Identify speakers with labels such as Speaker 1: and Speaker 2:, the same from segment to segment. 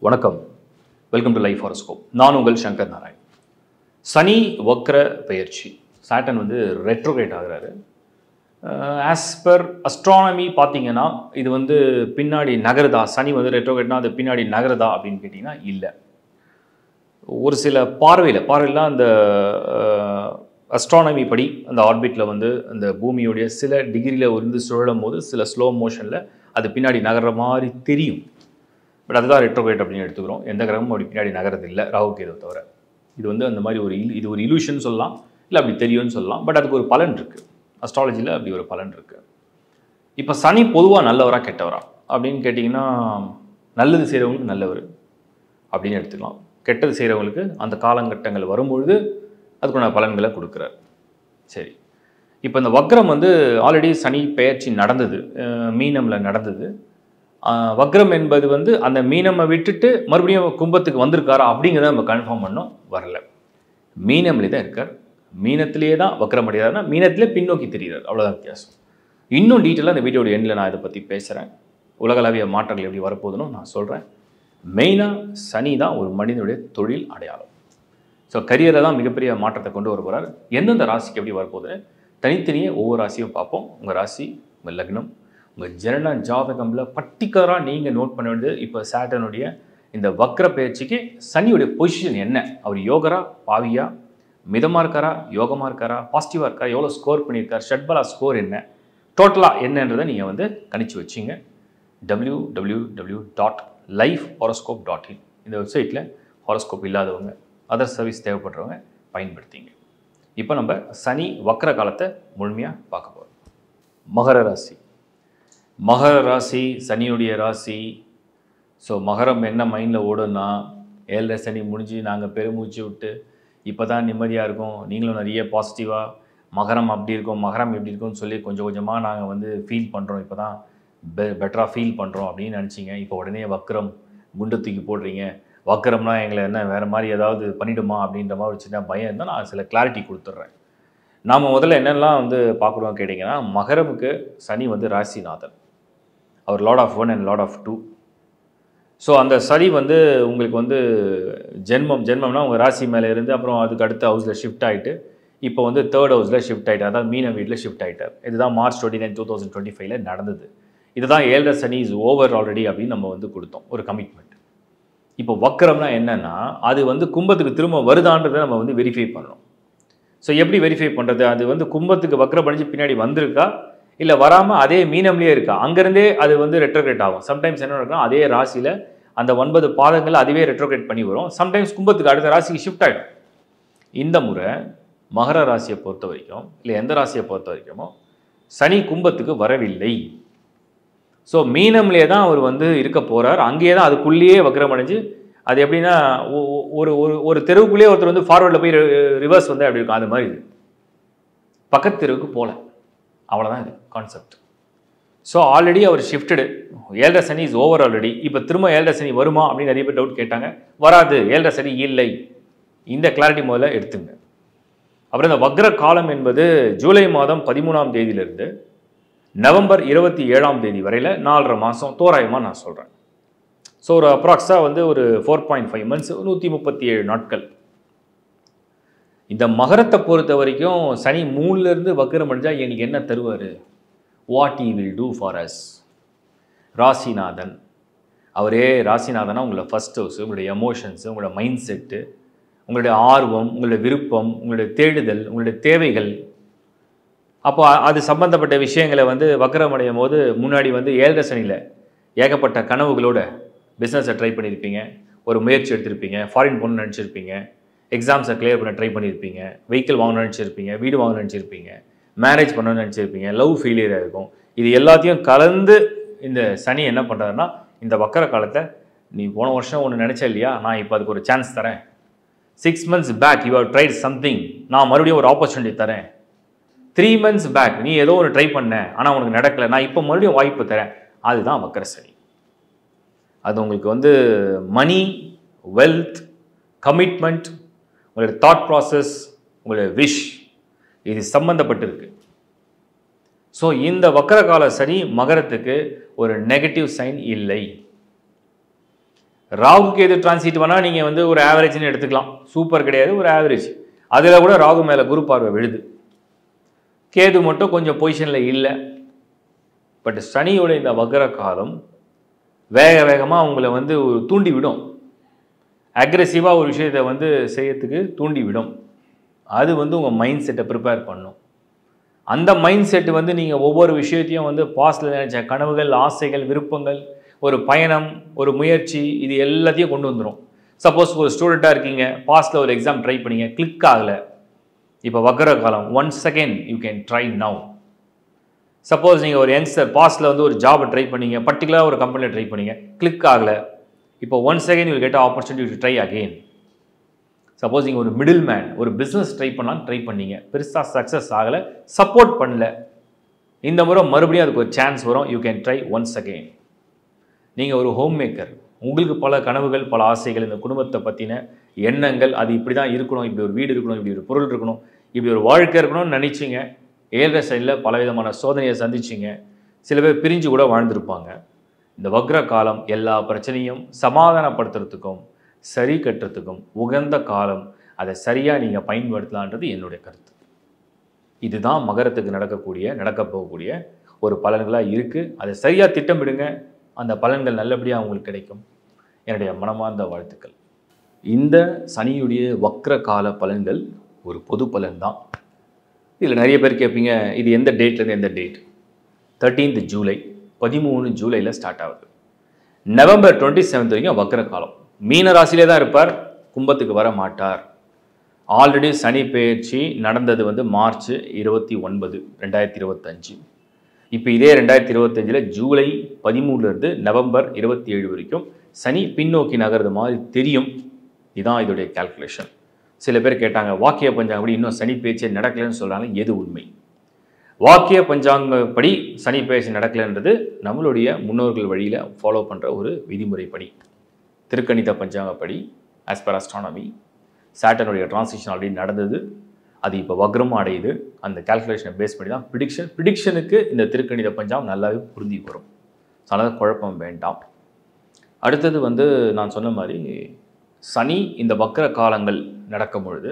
Speaker 1: வணக்கம். Welcome to life horoscope. நான் உங்கள் சங்கர் நாராயண். சனி வக்ர பெயர்ச்சி, சாட்டன் வந்து ரெட்ரோகிரேட் ஆகிறாரு. ஆஸ் பர் அஸ்ட்ரானமி பார்த்தீங்கன்னா இது வந்து பின்னாடி நகருதா, சனி வந்து ரெட்ரோகிரேட்னா அது பின்னாடி நகருதா அப்படின்னு கேட்டிங்கன்னா இல்லை. ஒரு சில பார்வையிலாம் அந்த அஸ்ட்ரானமி படி அந்த ஆர்பிட்டில் வந்து அந்த பூமியுடைய சில டிகிரியில் வந்து சுழலும் போது சில ஸ்லோ மோஷனில் அது பின்னாடி நகர்ற மாதிரி தெரியும். பட் அதுதான் ரெட்ரோகிரேட் அப்படின்னு எடுத்துக்கிறோம். எந்த கிரகமும் அப்படி பின்னாடி நகரது இல்லை, ராகு கேது தவிர. இது வந்து அந்த மாதிரி இது ஒரு இலூஷன் சொல்லலாம், இல்லை அப்படி தெரியும்னு சொல்லலாம். பட் அதுக்கு ஒரு பலன் இருக்குது, அஸ்ட்ராலஜியில் அப்படி ஒரு பலன் இருக்குது. இப்போ சனி பொதுவாக நல்லவரா கெட்டவரா அப்படின்னு கேட்டிங்கன்னா, நல்லது செய்கிறவங்களுக்கு நல்லவர் அப்படின்னு எடுத்துக்கலாம். கெட்டது செய்கிறவங்களுக்கு அந்த காலகட்டங்கள் வரும்பொழுது அதுக்கான பலன்களை கொடுக்குறார். சரி, இப்போ இந்த வக்ரம் வந்து ஆல்ரெடி சனி பெயர்ச்சி நடந்தது, மீனமில் நடந்தது. வக்ரம் என்பது வந்து அந்த மீனமை விட்டுட்டு மறுபடியும் கும்பத்துக்கு வந்திருக்காரா அப்படிங்கிறத நம்ம கன்ஃபார்ம் பண்ணோம். வரல, மீனம்லேயே தான் இருக்கார். மீனத்திலேயே தான் வக்ரம் அடைகிறாருன்னா மீனத்திலே பின்னோக்கி தெரிகிறார், அவ்வளோதான் வித்தியாசம். இன்னும் டீட்டெயிலாக இந்த வீடியோட எண்ணில் நான் இதை பற்றி பேசுகிறேன். உலகளவிய மாற்றங்கள் எப்படி வரப்போகுதுன்னு நான் சொல்கிறேன். மெயினாக சனி தான் ஒரு மனிதனுடைய தொழில் அடையாளம். ஸோ கரியரை தான் மிகப்பெரிய மாற்றத்தை கொண்டு வர போகிறார். எந்தெந்த ராசிக்கு எப்படி வரப்போகுதுன்னு தனித்தனியே ஒவ்வொரு ராசியும் பார்ப்போம். உங்கள் ராசி, உங்கள் லக்னம், உங்கள் ஜனன ஜாதகம்ல பர்டிகுலராக நீங்கள் நோட் பண்ண வேண்டியது, இப்போ சாட்டனுடைய இந்த வக்ர பயிற்சிக்கு சனியுடைய பொசிஷன் என்ன, அவர் யோகரா பாவியா, மிதமாக இருக்காரா, யோகமாக இருக்காரா, பாசிட்டிவாக இருக்காரா, எவ்வளோ ஸ்கோர் பண்ணியிருக்கார், ஷட்பலா ஸ்கோர் என்ன, டோட்டலாக என்னன்றதை நீங்கள் வந்து கணிச்சு வச்சிங்க. www.lifehoroscope.in இந்த வெப்சைட்டில் ஹாரோஸ்கோப் இல்லாதவங்க, அதர் சர்வீஸ் தேவைப்படுறவங்க பயன்படுத்திங்க. இப்போ நம்ம சனி வக்ர காலத்தை முழுமையாக பார்க்க போகிறோம். மகர ராசி. மகர ராசி சனியுடைய ராசி. ஸோ மகரம் என்ன மைண்டில் ஓடுன்னா, 7 சனி முடிஞ்சு நாங்கள் பெருமூச்சு விட்டு இப்போ தான் நிம்மதியாக இருக்கோம், நீங்களும் நிறைய பாசிட்டிவாக மகரம் அப்படி இருக்கும், மகரம் எப்படி இருக்கும்னு சொல்லி கொஞ்சம் கொஞ்சமாக நாங்கள் வந்து ஃபீல் பண்ணுறோம், இப்போ தான் பெட்டராக ஃபீல் பண்ணுறோம் அப்படின்னு நினச்சிங்க. இப்போ உடனே வக்ரம் குண்டு தூக்கி போடுறீங்க, வக்ரம்னா எங்களை என்ன வேறு மாதிரி ஏதாவது பண்ணிவிடுமா அப்படின்ற மாதிரி ஒரு சின்ன பயம் இருந்தால் நான் சில கிளாரிட்டி கொடுத்துட்றேன். நாம் முதல்ல என்னெல்லாம் வந்து பார்க்குறோம் கேட்டிங்கன்னா, மகரமுக்கு சனி வந்து ராசிநாதன், அவர் lord of 1 and lord of 2. So அந்த சனி வந்து உங்களுக்கு வந்து ஜென்மம்னா உங்கள் ராசி மேலே இருந்து அப்புறம் அதுக்கு அடுத்த ஹவுஸில் ஷிஃப்ட் ஆகிட்டு இப்போ வந்து 3rd ஹவுஸில் ஷிஃப்ட் ஆகிட்டார், அதாவது மீன வீட்டில் ஷிஃப்ட் ஆகிட்டார். இதுதான் மார்ச் 29, 2025 நடந்தது. இதுதான் 7 சனி இஸ் ஓவர் ஆல்ரெடி அப்படின்னு நம்ம வந்து கொடுத்தோம் ஒரு கமிட்மெண்ட். இப்போ வக்ரம்னா என்னென்னா, அது வந்து கும்பத்துக்கு திரும்ப வருதான்றதை நம்ம வந்து வெரிஃபை பண்ணணும். ஸோ எப்படி வெரிஃபை பண்ணுறது, அது வந்து கும்பத்துக்கு வக்ரம் படிஞ்சு பின்னாடி வந்திருக்கா இல்லை வராமல் அதே மீனம்லேயே இருக்கா, அங்கேருந்தே அது வந்து ரெட்ரோகிரேட் ஆகும். சம்டைம்ஸ் என்ன நடக்கும், அதே ராசியில் அந்த 9 பாதங்கள் அதுவே ரெட்ரோகிரேட் பண்ணி வரும். சம்டைம்ஸ் கும்பத்துக்கு அடுத்த ராசிக்கு ஷிஃப்ட் ஆகிடும். இந்த முறை மகர ராசியை பொறுத்த வரைக்கும், இல்லை எந்த ராசியை பொறுத்த வரைக்குமோ சனி கும்பத்துக்கு வரவில்லை. ஸோ மீனம்லேயே தான் அவர் வந்து இருக்க போகிறார். அங்கேயே தான் அதுக்குள்ளேயே வக்ரம் அடைஞ்சு, அது எப்படின்னா ஒரு தெருவுக்குள்ளேயே ஒருத்தர் வந்து ஃபார்வர்டில் போய் ரிவர்ஸ் வந்து அப்படி இருக்கும், அது மாதிரி இது பக்கத்து தெருவுக்கு போகல, அவ்வளோதான் இது கான்செப்ட். ஸோ ஆல்ரெடி அவர் shifted, 7 Shani is over already. இப்போ திரும்ப 7 சனி வருமா அப்படின்னு நிறைய பேர் டவுட் கேட்டாங்க. வராது, 7 சனி இல்லை, இந்த கிளாரிட்டி முதல்ல எடுத்துங்க. அப்புறம் இந்த வக்ர காலம் என்பது ஜூலை மாதம் 13ஆம் தேதியிலிருந்து நவம்பர் 27ஆம் தேதி வரையில் 4.5 மாதம் தோராயமாக நான் சொல்கிறேன். ஸோ ஒரு அப்ராக்ஸாக வந்து ஒரு 4.5 மந்த்ஸ், 137 நாட்கள். இந்த மகரத்தை பொறுத்த வரைக்கும் சனி 3லேருந்து வக்ரம் அடைஞ்சால் எங்களுக்கு என்ன தருவார், what he will do for us. ராசிநாதன், அவரே ராசிநாதனா உங்களோட ஃபர்ஸ்ட் ஹவுஸ், உங்களுடைய எமோஷன்ஸு, உங்களோட மைண்ட் செட்டு, உங்களுடைய ஆர்வம், உங்களுடைய விருப்பம், உங்களுடைய தேடுதல், உங்களுடைய தேவைகள். அப்போ அது சம்பந்தப்பட்ட விஷயங்களை வந்து வக்ரம் அடையும் போது முன்னாடி வந்து 7 சனியில் ஏகப்பட்ட கனவுகளோட பிஸ்னஸை ட்ரை பண்ணியிருப்பீங்க, ஒரு முயற்சி எடுத்திருப்பீங்க, ஃபாரின் போகணும்னு நினச்சிருப்பீங்க, எக்ஸாம்ஸை கிளியர் பண்ண ட்ரை பண்ணியிருப்பீங்க, வெஹிக்கிள் வாங்கணும்னு நினச்சிருப்பீங்க, வீடு வாங்கணும்னு நினச்சிருப்பீங்க, மேரேஜ் பண்ணணும்னு நினச்சிருப்பீங்க, லவ் ஃபெயிலியராக இருக்கும். இது எல்லாத்தையும் கலந்து இந்த சனி என்ன பண்ணுறாருன்னா, இந்த வக்கர காலத்தை நீ போன வருஷம் ஒன்று நினச்ச இல்லையா, நான் இப்போ அதுக்கு ஒரு சான்ஸ் தரேன். 6 months back you have tried something, நான் மறுபடியும் ஒரு ஆப்பர்ச்சுனிட்டி தரேன். 3 months பேக் நீ ஏதோ ஒரு ட்ரை பண்ண, ஆனால் உனக்கு நடக்கலை, நான் இப்போ மறுபடியும் வாய்ப்பு தரேன். அதுதான் வக்கர சனி. அது உங்களுக்கு வந்து மணி, வெல்த், கமிட்மெண்ட், உங்களுடைய தாட் ப்ராசஸ், உங்களுடைய விஷ், இது சம்பந்தப்பட்டிருக்கு. ஸோ இந்த வக்கர கால சனி மகரத்துக்கு ஒரு நெகட்டிவ் சைன் இல்லை. ராகு கேது டிரான்சிட் வேணால் நீங்கள் வந்து ஒரு ஆவரேஜ்னு எடுத்துக்கலாம். சூப்பர் கிடையாது, ஒரு ஆவரேஜ். அதில் கூட ராகு மேலே குரு பார்வை விழுது. கேது மட்டும் கொஞ்சம் பொசிஷனில் இல்லை. பட் சனியோட இந்த வக்ர காலம் வேகமாக உங்களை வந்து ஒரு தூண்டி விடும். அக்ரெசிவாக ஒரு விஷயத்தை வந்து செய்யறதுக்கு தூண்டி விடும். அது வந்து உங்கள் மைண்ட் செட்டை ப்ரிப்பேர் பண்ணும். அந்த மைண்ட் செட்டு வந்து நீங்கள் ஒவ்வொரு விஷயத்தையும் வந்து பாஸ்டில் நினைச்ச கனவுகள், ஆசைகள், விருப்பங்கள், ஒரு பயணம், ஒரு முயற்சி, இது எல்லாத்தையும் கொண்டு வந்துடும். சப்போஸ் ஒரு ஸ்டூடெண்ட்டாக இருக்கீங்க, பாஸ்டில் ஒரு எக்ஸாம் ட்ரை பண்ணீங்க, கிளிக் ஆகலை. இப்போ வக்ர காலம், 1 second you can try now. Suppose நீங்கள் ஒரு யங்ஸ்டர் பாஸ்டில் வந்து ஒரு ஜாபை ட்ரை பண்ணீங்க, பர்டிகுலராக ஒரு கம்பெனியில் ட்ரை பண்ணீங்க, கிளிக் ஆகலை. இப்போ 1 second you get opportunity to try again. Suppose நீங்கள் ஒரு மிடில் மேன், ஒரு பிஸ்னஸ் ட்ரை பண்ணலாம், ட்ரை பண்ணீங்க, பெருசாக சக்ஸஸ் ஆகலை, சப்போர்ட் பண்ணல, இந்த முறை மறுபடியும் அதுக்கு ஒரு சான்ஸ் வரும். You can try once again. நீங்கள் ஒரு ஹோம் மேக்கர், உங்களுக்கு பல கனவுகள், பல ஆசைகள், இந்த குடும்பத்தை பற்றின எண்ணங்கள், அது இப்படி தான் இருக்கணும், இப்படி ஒரு வீடு இருக்கணும், இப்படி ஒரு பொருள் இருக்கணும், இப்படி ஒரு வாழ்க்கை இருக்கணும்னு நினச்சிங்க. ஏழரை சைடில் பலவிதமான சோதனையை சந்திச்சிங்க. சில பேர் பிரிஞ்சு கூட வாழ்ந்திருப்பாங்க. இந்த வக்ர காலம் எல்லா பிரச்சனையும் சமாதானப்படுத்துறதுக்கும் சரி கட்டுறதுக்கும் உகந்த காலம். அதை சரியாக நீங்கள் பயன்படுத்தலான்றது என்னுடைய கருத்து. இதுதான் மகரத்துக்கு நடக்க போகக்கூடிய ஒரு பலன்களாக இருக்குது. அதை சரியாக திட்டமிடுங்க. அந்த பலன்கள் நல்லபடியாக உங்களுக்கு கிடைக்கும். என்னுடைய மனமார்ந்த வாழ்த்துக்கள். இந்த சனியுடைய வக்ர கால பலன்கள் ஒரு பொது பலன் தான். இதில் நிறைய பேர் கேட்பீங்க, இது எந்த டேட்லேருந்து எந்த டேட்? 13 ஜூலை, 13 ஜூலையில் ஸ்டார்ட் ஆகுது. நவம்பர் 27 வரைக்கும் வக்ர காலம். மீன ராசியிலே தான் இருப்பார், கும்பத்துக்கு வர மாட்டார். ஆல்ரெடி சனி பெயர்ச்சி நடந்தது வந்து மார்ச் 29, 2025. இப்போ இதே 2025 ஜூலை 13லேருந்து நவம்பர் 27 வரைக்கும் சனி பின்னோக்கி நகர்றது மாதிரி தெரியும். இதுதான் இதோடைய கால்குலேஷன். சில பேர் கேட்டாங்க, வாக்கிய பஞ்சாங்கப்படி இன்னும் சனி பெயர்ச்சி நடக்கலைன்னு சொல்கிறாங்க, எது உண்மை? வாக்கிய பஞ்சாங்கப்படி சனி பெயர்ச்சி நடக்கலைன்றது நம்மளுடைய முன்னோர்கள் வழியில் ஃபாலோ பண்ணுற ஒரு விதிமுறைப்படி. திருக்கணித பஞ்சாங்கப்படி, ஆஸ் பர் அஸ்ட்ரானமி, சாட்டனுடைய டிரான்சிஷன் ஆல்ரெடி நடந்தது. அது இப்போ வக்ரமும் அடையுது. அந்த கால்குலேஷனை பேஸ் பண்ணி தான் ப்ரிடிக்ஷனுக்கு இந்த திருக்கணித பஞ்சாங்கம் நல்லாவே புரிஞ்சு வரும். அதனால் குழப்பம் வேண்டாம். அடுத்தது வந்து நான் சொன்ன மாதிரி சனி இந்த வக்ர காலங்கள் நடக்கும் பொழுது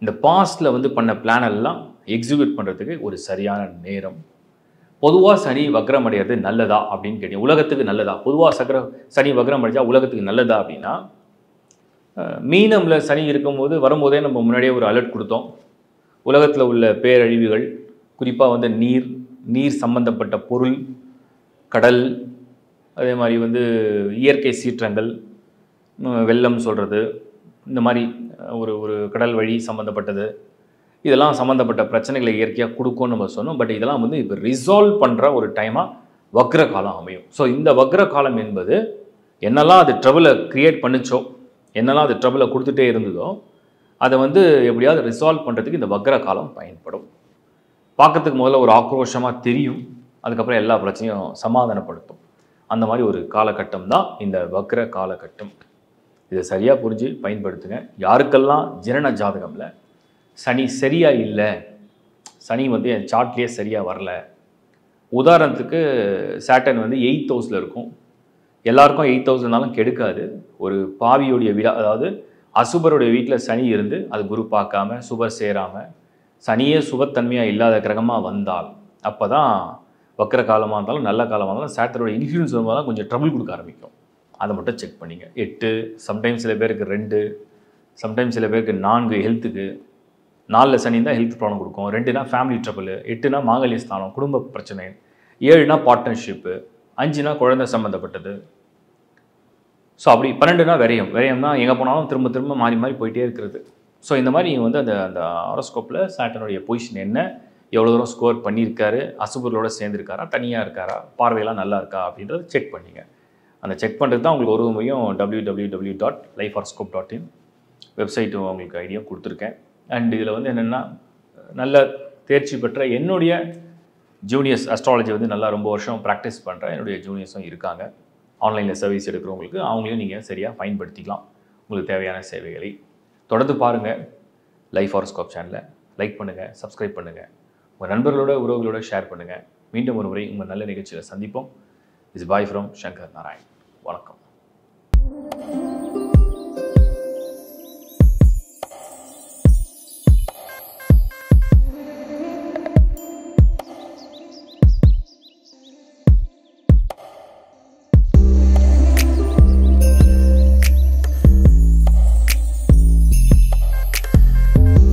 Speaker 1: இந்த பாஸ்டில் வந்து பண்ண பிளான் எல்லாம் எக்ஸிக்யூட் பண்ணுறதுக்கு ஒரு சரியான நேரம். பொதுவாக சனி வக்ரம் அடைகிறது நல்லதா அப்படின்னு கேட்டீங்க. உலகத்துக்கு நல்லதா? பொதுவாக சனி வக்ரம் அடைஞ்சா உலகத்துக்கு நல்லதா அப்படின்னா, மீனமில் சனி இருக்கும்போது வரும்போதே நம்ம முன்னாடியே ஒரு அலர்ட் கொடுத்தோம். உலகத்தில் உள்ள பேரழிவுகள், குறிப்பாக வந்து நீர் சம்பந்தப்பட்ட பொருள், கடல், அதே மாதிரி வந்து இயற்கை சீற்றங்கள், வெள்ளம் சொல்கிறது, இந்த மாதிரி ஒரு கடல் வழி சம்மந்தப்பட்டது, இதெல்லாம் சம்மந்தப்பட்ட பிரச்சனைகளை இயற்கையாக கொடுக்கும்னு நம்ம சொன்னோம். பட் இதெல்லாம் வந்து இப்போ ரிசால்வ் பண்ணுற ஒரு டைமாக வக்ர காலம் அமையும். ஸோ இந்த வக்ர காலம் என்பது என்னெல்லாம் அது ட்ரபிளை க்ரியேட் பண்ணிச்சோ, என்னெல்லாம் அது ட்ரபிளை கொடுத்துட்டே இருந்ததோ, அதை வந்து எப்படியாவது ரிசால்வ் பண்ணுறதுக்கு இந்த வக்ர காலம் பயன்படும். பார்க்கறதுக்கு முதல்ல ஒரு ஆக்ரோஷமாக தெரியும், அதுக்கப்புறம் எல்லா பிரச்சனையும் சமாதானப்படுத்தும். அந்த மாதிரி ஒரு காலகட்டம் தான் இந்த வக்ர காலகட்டம். இதை சரியாக புரிஞ்சு பயன்படுத்துங்க. யாருக்கெல்லாம் ஜனன ஜாதகமில் சனி சரியாக இல்லை, சனி வந்து என் சார்ட்லேயே சரியாக வரல, உதாரணத்துக்கு சாட்டன் வந்து 8th ஹவுஸில் இருக்கும். எல்லாருக்கும் 8th ஹவுஸ்னாலும் கெடுக்காது. ஒரு பாவியோடைய வீடு, அதாவது அசுபருடைய வீட்டில் சனி இருந்து அது குரு பார்க்காம சுபர் சேராமல் சனியே சுபத்தன்மையாக இல்லாத கிரகமாக வந்தால், அப்போ தான் வக்ர காலமாக இருந்தாலும் நல்ல காலமாக இருந்தாலும் சாட்டனோட இன்ஃப்ளூயன்ஸ் வரும்போது கொஞ்சம் ட்ரபிள் கொடுக்க ஆரம்பிக்கும். அதை மட்டும் செக் பண்ணிங்க. 8, சம்டைம்ஸ் சில பேருக்கு 2, சம்டைம்ஸ் சில பேருக்கு 4 ஹெல்த்துக்கு. 4ல் சனி தான் ஹெல்த் ப்ராப்ளம் கொடுக்கும். 2னா ஃபேமிலி ட்ரபிள், 8னா மாங்கல்ய ஸ்தானம், குடும்ப பிரச்சனை, 7னா பார்ட்னர்ஷிப்பு, 5னா குழந்தை சம்மந்தப்பட்டது. ஸோ அப்படி 12னா விரயம்னா எங்கே போனாலும் திரும்ப திரும்ப மாறி மாறி போயிட்டே இருக்கிறது. ஸோ இந்த மாதிரி நீங்கள் வந்து அந்த ஹாரோஸ்கோப்பில் சாட்டனுடைய பொசிஷன் என்ன, எவ்வளோ தூரம் ஸ்கோர் பண்ணியிருக்காரு, அசுபர்களோட சேர்ந்துருக்காரா, தனியாக இருக்காரா, பார்வையெல்லாம் நல்லா இருக்கா அப்படின்றத செக் பண்ணிங்க. அந்த செக் பண்ணுறது தான் உங்களுக்கு ஒரு முறையும் www.lifehoroscope.in வெப்சைட்டு உங்களுக்கு ஐடியா கொடுத்துருக்கேன். அண்ட் இதில் வந்து என்னென்னா, நல்ல தேர்ச்சி பெற்ற என்னுடைய ஜூனியர்ஸ், அஸ்ட்ராலஜி வந்து நல்லா ரொம்ப வருஷம் ப்ராக்டிஸ் பண்ணுற என்னுடைய ஜூனியர்ஸும் இருக்காங்க. ஆன்லைனில் சர்வீஸ் எடுக்கிறவங்களுக்கு அவங்களையும் நீங்கள் சரியாக பயன்படுத்திக்கலாம். உங்களுக்கு தேவையான சேவைகளை தொடர்ந்து பாருங்கள். லைஃப் ஹாரோஸ்கோப் சேனலை லைக் பண்ணுங்கள், சப்ஸ்கிரைப் பண்ணுங்கள், உங்கள் நண்பர்களோட உறவுகளோட ஷேர் பண்ணுங்கள். மீண்டும் ஒரு முறை உங்கள் நல்ல நிகழ்ச்சியில் சந்திப்போம். Is bye from Shankar Narayan. வணக்கம்.